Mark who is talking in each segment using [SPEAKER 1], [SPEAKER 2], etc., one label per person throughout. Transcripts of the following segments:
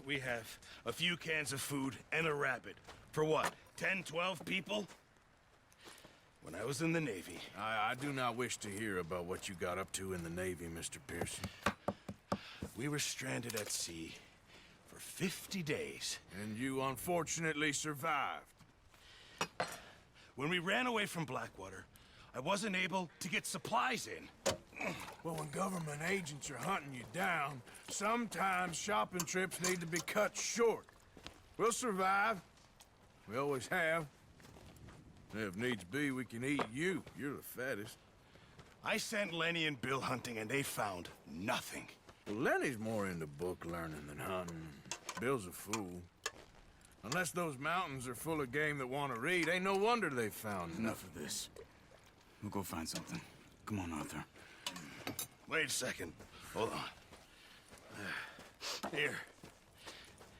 [SPEAKER 1] we have a few cans of food and a rabbit. For what, 10, 12 people? When I was in the Navy...
[SPEAKER 2] I do not wish to hear about what you got up to in the Navy, Mr. Pearson.
[SPEAKER 1] We were stranded at sea for 50 days.
[SPEAKER 2] And you unfortunately survived.
[SPEAKER 1] When we ran away from Blackwater, I wasn't able to get supplies in.
[SPEAKER 2] Well, when government agents are hunting you down, sometimes shopping trips need to be cut short. We'll survive. We always have. If needs be, we can eat you. You're the fattest.
[SPEAKER 1] I sent Lenny and Bill hunting, and they found nothing.
[SPEAKER 2] Well, Lenny's more into book learning than hunting. Bill's a fool. Unless those mountains are full of game that want to read, ain't no wonder they found
[SPEAKER 3] Enough of this. We'll go find something. Come on, Arthur.
[SPEAKER 1] Wait a second. Hold on. Here.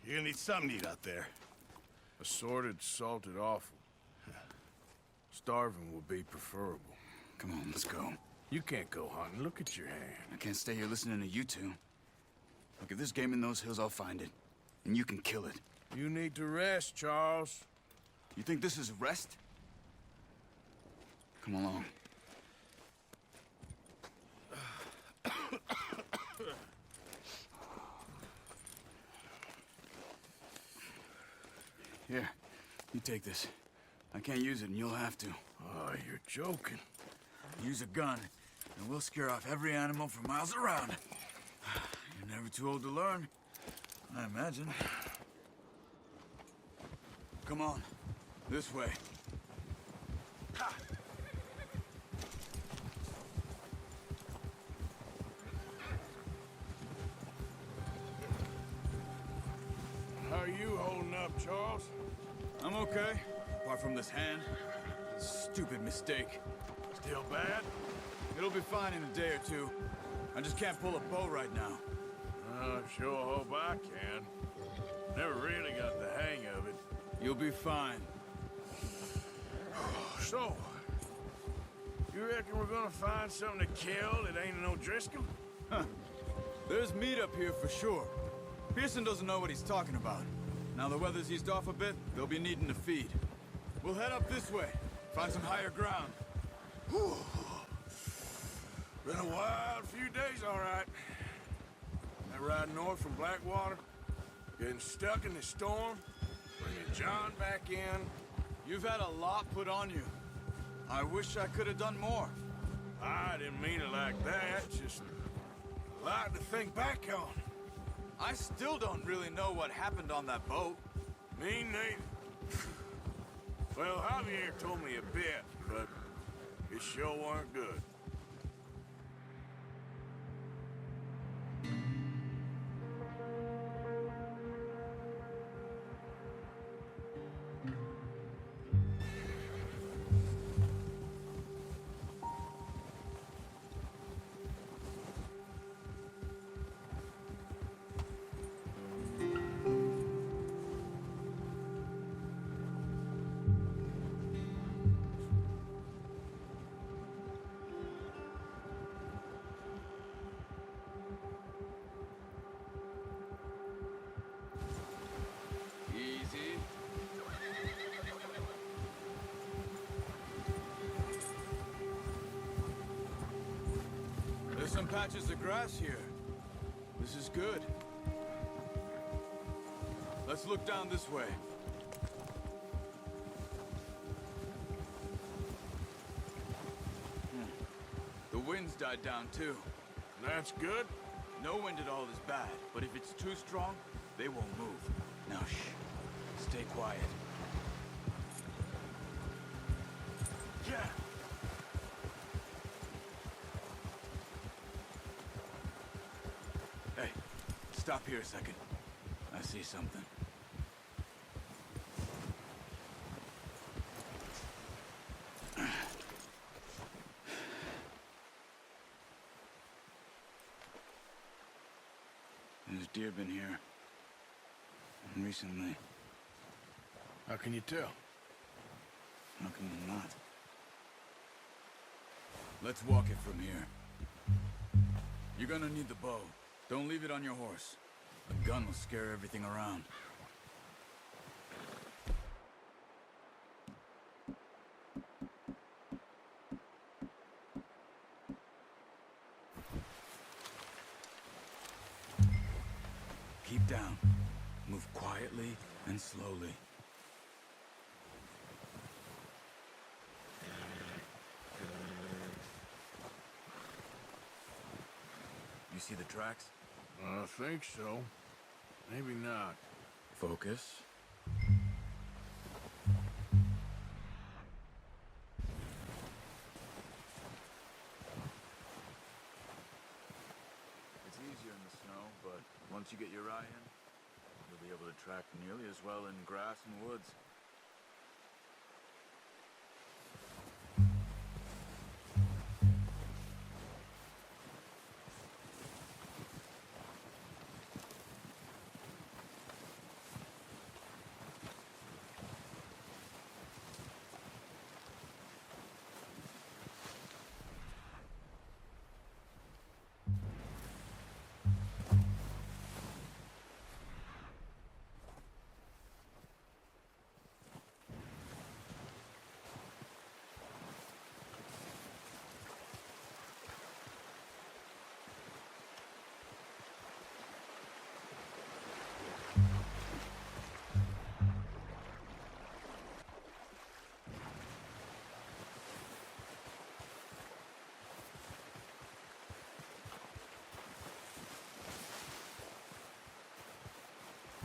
[SPEAKER 1] You're gonna need something to eat out there.
[SPEAKER 2] Assorted, salted offal. Starving will be preferable.
[SPEAKER 3] Come on, let's go.
[SPEAKER 2] You can't go hunting. Look at your hand.
[SPEAKER 3] I can't stay here listening to you two. Look, if there's game in those hills, I'll find it. And you can kill it.
[SPEAKER 2] You need to rest, Charles.
[SPEAKER 3] You think this is rest? Come along. Here, you take this. I can't use it, and you'll have to.
[SPEAKER 2] Oh, you're joking.
[SPEAKER 3] Use a gun, and we'll scare off every animal for miles around. You're never too old to learn, I imagine. Come on, this way. Ha!
[SPEAKER 2] How are you holding up, Charles?
[SPEAKER 3] I'm okay, apart from this hand. Stupid mistake.
[SPEAKER 2] Still bad?
[SPEAKER 3] It'll be fine in a day or two. I just can't pull a bow right now.
[SPEAKER 2] I sure hope I can. Never really got the hang of it.
[SPEAKER 3] You'll be fine.
[SPEAKER 2] So, you reckon we're gonna find something to kill that ain't no Driscoll?
[SPEAKER 3] Huh. There's meat up here for sure. Pearson doesn't know what he's talking about. Now the weather's eased off a bit, they'll be needing to feed. We'll head up this way, find some higher ground.
[SPEAKER 2] Whew. Been a wild few days, all right. That ride north from Blackwater, getting stuck in the storm, bringing John back in.
[SPEAKER 3] You've had a lot put on you. I wish I could have done more.
[SPEAKER 2] I didn't mean it like that, just a lot to think back on.
[SPEAKER 3] I still don't really know what happened on that boat.
[SPEAKER 2] Me neither. Well, Javier told me a bit, but it sure weren't good.
[SPEAKER 3] Easy. There's some patches of grass here. This is good. Let's look down this way. The wind's died down too.
[SPEAKER 2] That's good.
[SPEAKER 3] No wind at all is bad, but if it's too strong, they won't move. Now shh. Stay quiet.
[SPEAKER 2] Yeah.
[SPEAKER 3] Hey, stop here a second. I see something. There's deer been here. Recently.
[SPEAKER 2] How can you tell?
[SPEAKER 3] How can you not? Let's walk it from here. You're gonna need the bow. Don't leave it on your horse. A gun will scare everything around. Keep down. Move quietly and slowly. You see the tracks?
[SPEAKER 2] I think so. Maybe not.
[SPEAKER 3] Focus. It's easier in the snow, but once you get your eye in, you'll be able to track nearly as well in grass and woods.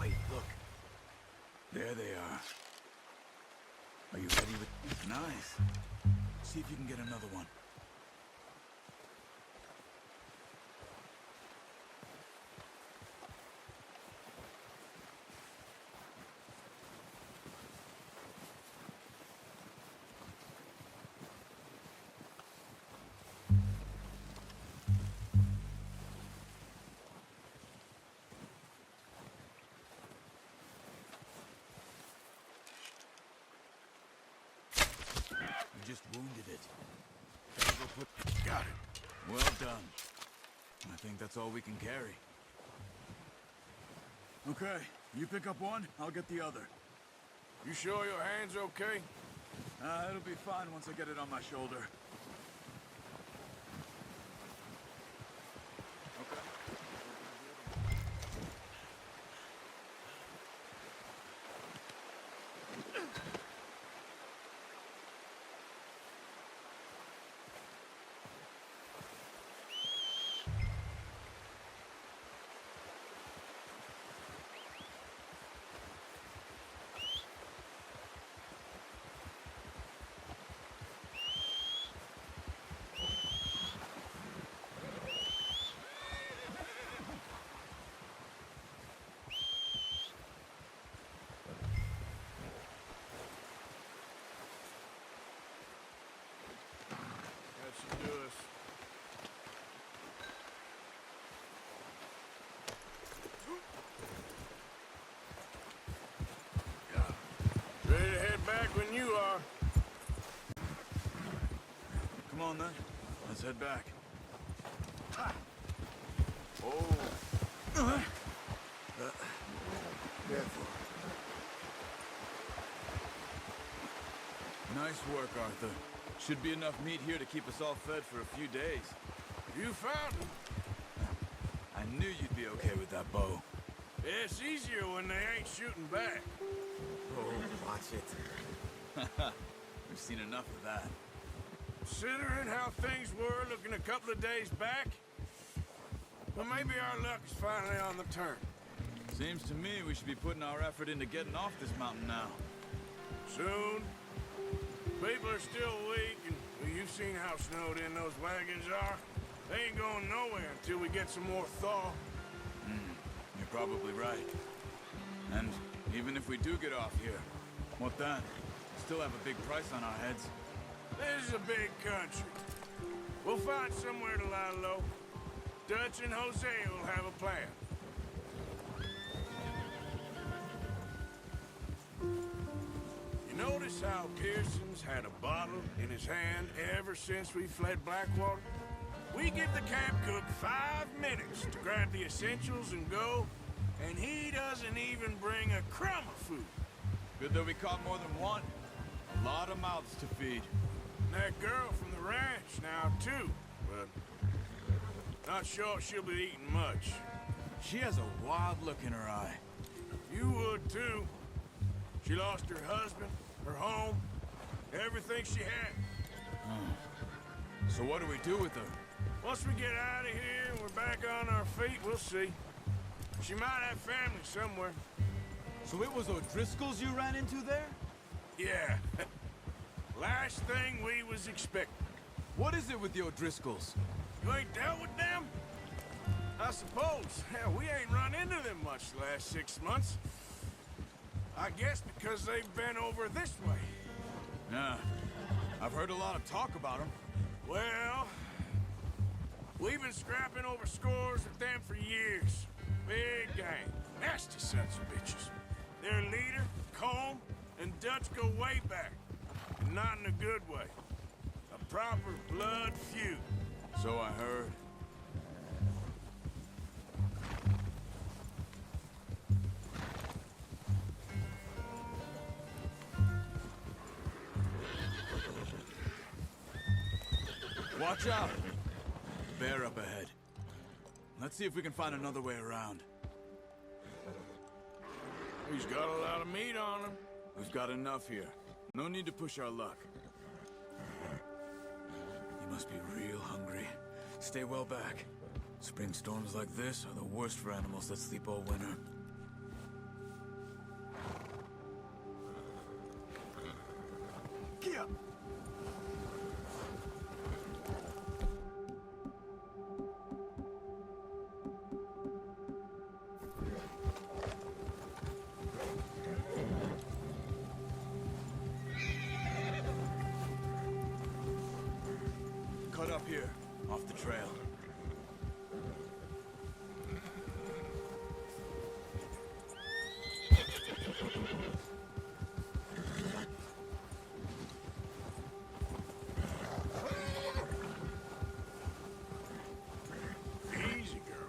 [SPEAKER 3] Wait, look. There they are. Are you ready with... Nice. See if you can get another one. You just wounded it. Better go put... Got it. Well done. I think that's all we can carry. Okay, you pick up one, I'll get the other.
[SPEAKER 2] You sure your hand's okay?
[SPEAKER 3] It'll be fine once I get it on my shoulder.
[SPEAKER 2] That should do us. Ready to head back when you are.
[SPEAKER 3] Come on then, let's head back.
[SPEAKER 2] Oh.
[SPEAKER 3] Careful. Nice work, Arthur. Should be enough meat here to keep us all fed for a few days.
[SPEAKER 2] You found him.
[SPEAKER 3] I knew you'd be okay with that bow.
[SPEAKER 2] Yeah, it's easier when they ain't shooting back.
[SPEAKER 3] Oh, watch it. We've seen enough of that.
[SPEAKER 2] Considering how things were looking a couple of days back, well, maybe our luck is finally on the turn.
[SPEAKER 3] Seems to me we should be putting our effort into getting off this mountain now.
[SPEAKER 2] Soon. People are still weak, and well, you've seen how snowed in those wagons are. They ain't going nowhere until we get some more thaw.
[SPEAKER 3] You're probably right. And even if we do get off here, what then? We still have a big price on our heads.
[SPEAKER 2] This is a big country. We'll find somewhere to lie low. Dutch and Jose will have a plan. You notice how Pearson's had a bottle in his hand ever since we fled Blackwater? We give the camp cook 5 minutes to grab the essentials and go, doesn't even bring a crumb of food.
[SPEAKER 3] Good that we caught more than one. A lot of mouths to feed.
[SPEAKER 2] And that girl from the ranch now, too. But not sure she'll be eating much.
[SPEAKER 3] She has a wild look in her eye.
[SPEAKER 2] You would, too. She lost her husband, her home, everything she had.
[SPEAKER 3] So what do we do with her?
[SPEAKER 2] Once we get out of here and we're back on our feet, we'll see. She might have family somewhere.
[SPEAKER 3] So it was O'Driscoll's you ran into there?
[SPEAKER 2] Yeah. Last thing we was expecting.
[SPEAKER 3] What is it with the O'Driscolls?
[SPEAKER 2] You ain't dealt with them? I suppose. Hell, we ain't run into them much the last 6 months. I guess because they've been over this way.
[SPEAKER 3] Yeah. I've heard a lot of talk about them.
[SPEAKER 2] Well, we've been scrapping over scores with them for years. Big gang. Nasty sons of bitches. Their leader, Colm, and Dutch go way back. And not in a good way. A proper blood feud.
[SPEAKER 3] So I heard. Watch out! Bear up ahead. Let's see if we can find another way around.
[SPEAKER 2] He's got a lot of meat on him.
[SPEAKER 3] We've got enough here. No need to push our luck. You must be real hungry. Stay well back. Spring storms like this are the worst for animals that sleep all winter.
[SPEAKER 2] Get up!
[SPEAKER 3] Cut up here, off the trail.
[SPEAKER 2] Easy, girl.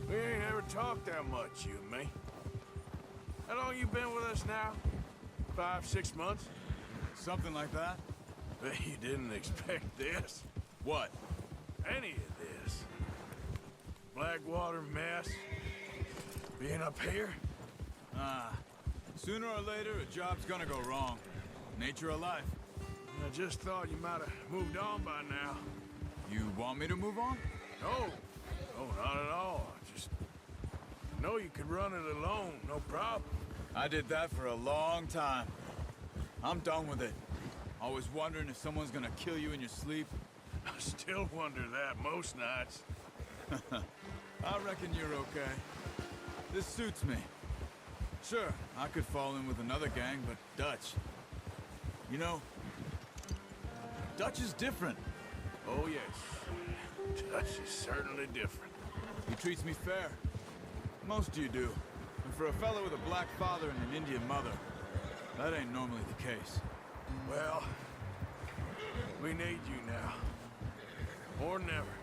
[SPEAKER 2] We ain't ever talked that much, you and me. How long you been with us now? 5, 6 months?
[SPEAKER 3] Something like that?
[SPEAKER 2] Bet you didn't expect this.
[SPEAKER 3] What?
[SPEAKER 2] Any of this. Blackwater mess. Being up here?
[SPEAKER 3] Sooner or later, a job's gonna go wrong. Nature of life.
[SPEAKER 2] I just thought you might have moved on by now.
[SPEAKER 3] You want me to move on?
[SPEAKER 2] No. No, not at all. I just know you could run it alone, no problem.
[SPEAKER 3] I did that for a long time. I'm done with it. Always wondering if someone's gonna kill you in your sleep.
[SPEAKER 2] I still wonder that most nights.
[SPEAKER 3] I reckon you're okay. This suits me. Sure, I could fall in with another gang, but Dutch... You know, Dutch is different.
[SPEAKER 2] Oh, yes. Dutch is certainly different.
[SPEAKER 3] He treats me fair. Most of you do. And for a fellow with a black father and an Indian mother, that ain't normally the case.
[SPEAKER 2] Well, we need you now. More than ever.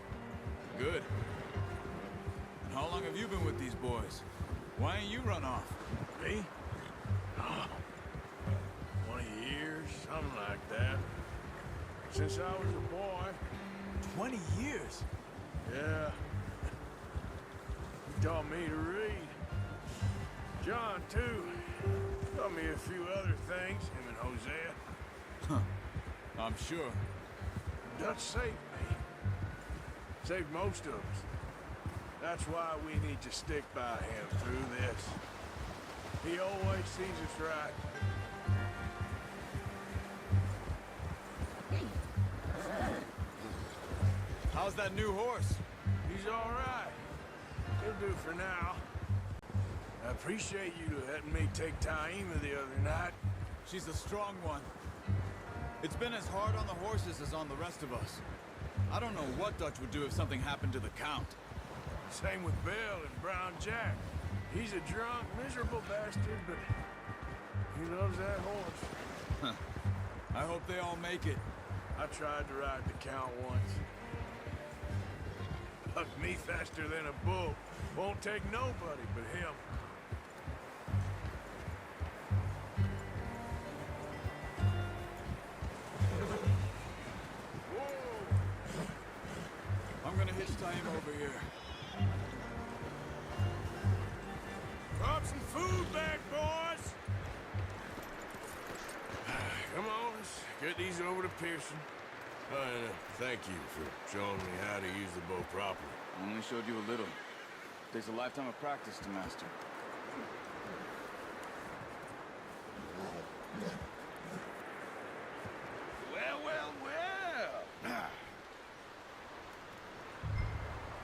[SPEAKER 3] Good. And how long have you been with these boys? Why ain't you run off?
[SPEAKER 2] Me? Oh, 20 years, something like that. Since I was a boy.
[SPEAKER 3] 20 years?
[SPEAKER 2] Yeah. He taught me to read. John, too. Taught me a few other things, him and Hosea.
[SPEAKER 3] Huh. I'm sure.
[SPEAKER 2] Dutch saved me. Saved most of us. That's why we need to stick by him through this. He always sees us right.
[SPEAKER 3] How's that new horse?
[SPEAKER 2] He's all right. He'll do for now. I appreciate you letting me take Taima the other night.
[SPEAKER 3] She's a strong one. It's been as hard on the horses as on the rest of us. I don't know what Dutch would do if something happened to the Count.
[SPEAKER 2] Same with Bill and Brown Jack. He's a drunk, miserable bastard, but he loves that horse.
[SPEAKER 3] I hope they all make it.
[SPEAKER 2] I tried to ride the Count once. Fuck, me faster than a bull. Won't take nobody but him.
[SPEAKER 3] I'm gonna hitch time over here.
[SPEAKER 2] Drop some food back, boys! Come on, let's get these over to Pearson. Thank you for showing me how to use the bow properly.
[SPEAKER 3] I only showed you a little. Takes a lifetime of practice to master.
[SPEAKER 1] Well.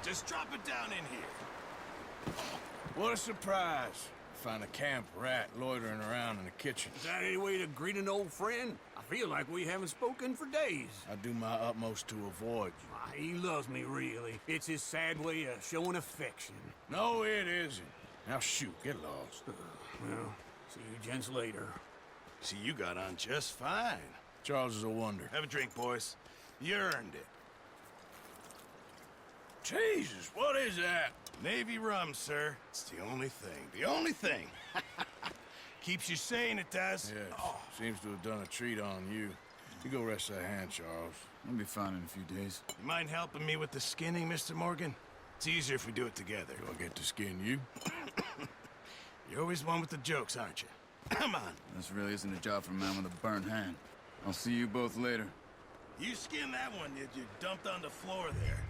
[SPEAKER 1] Just drop it down in here.
[SPEAKER 2] What a surprise. Find a camp rat loitering around in the kitchen.
[SPEAKER 4] Is that any way to greet an old friend? I feel like we haven't spoken for days.
[SPEAKER 2] I do my utmost to avoid you.
[SPEAKER 4] Ah, he loves me, really. It's his sad way of showing affection.
[SPEAKER 2] No, it isn't. Now shoot, get lost.
[SPEAKER 4] Well, see you gents later.
[SPEAKER 1] See, you got on just fine.
[SPEAKER 2] Charles is a wonder.
[SPEAKER 1] Have a drink, boys. You earned it.
[SPEAKER 2] Jesus, what is that?
[SPEAKER 1] Navy rum, sir. It's the only thing. The only thing. Keeps you sane, it does.
[SPEAKER 2] Yes, seems to have done a treat on you. You go rest that hand, Charles.
[SPEAKER 3] I'll be fine in a few days.
[SPEAKER 1] You mind helping me with the skinning, Mr. Morgan? It's easier if we do it together.
[SPEAKER 2] Do I get to skin you?
[SPEAKER 1] You're always one with the jokes, aren't you? Come on.
[SPEAKER 3] This really isn't a job for a man with a burnt hand. I'll see you both later.
[SPEAKER 1] You skinned that one, did you? Dumped on the floor there.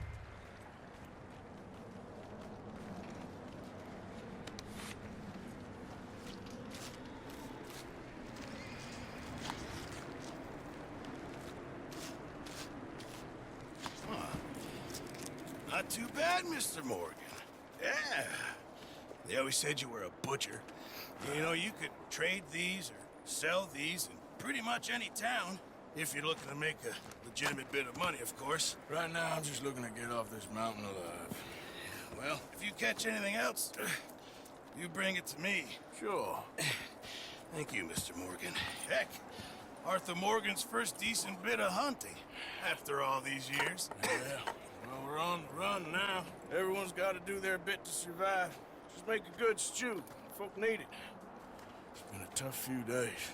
[SPEAKER 1] Not too bad, Mr. Morgan. Yeah. They always said you were a butcher. You know, you could trade these or sell these in pretty much any town, if you're looking to make a legitimate bit of money, of course.
[SPEAKER 2] Right now, I'm just looking to get off this mountain alive.
[SPEAKER 1] Well, if you catch anything else, you bring it to me.
[SPEAKER 2] Sure.
[SPEAKER 1] Thank you, Mr. Morgan. Heck, Arthur Morgan's first decent bit of hunting after all these years.
[SPEAKER 2] Yeah. Well, we're on the run now. Everyone's got to do their bit to survive. Just make a good stew. Folk need it. It's been a tough few days.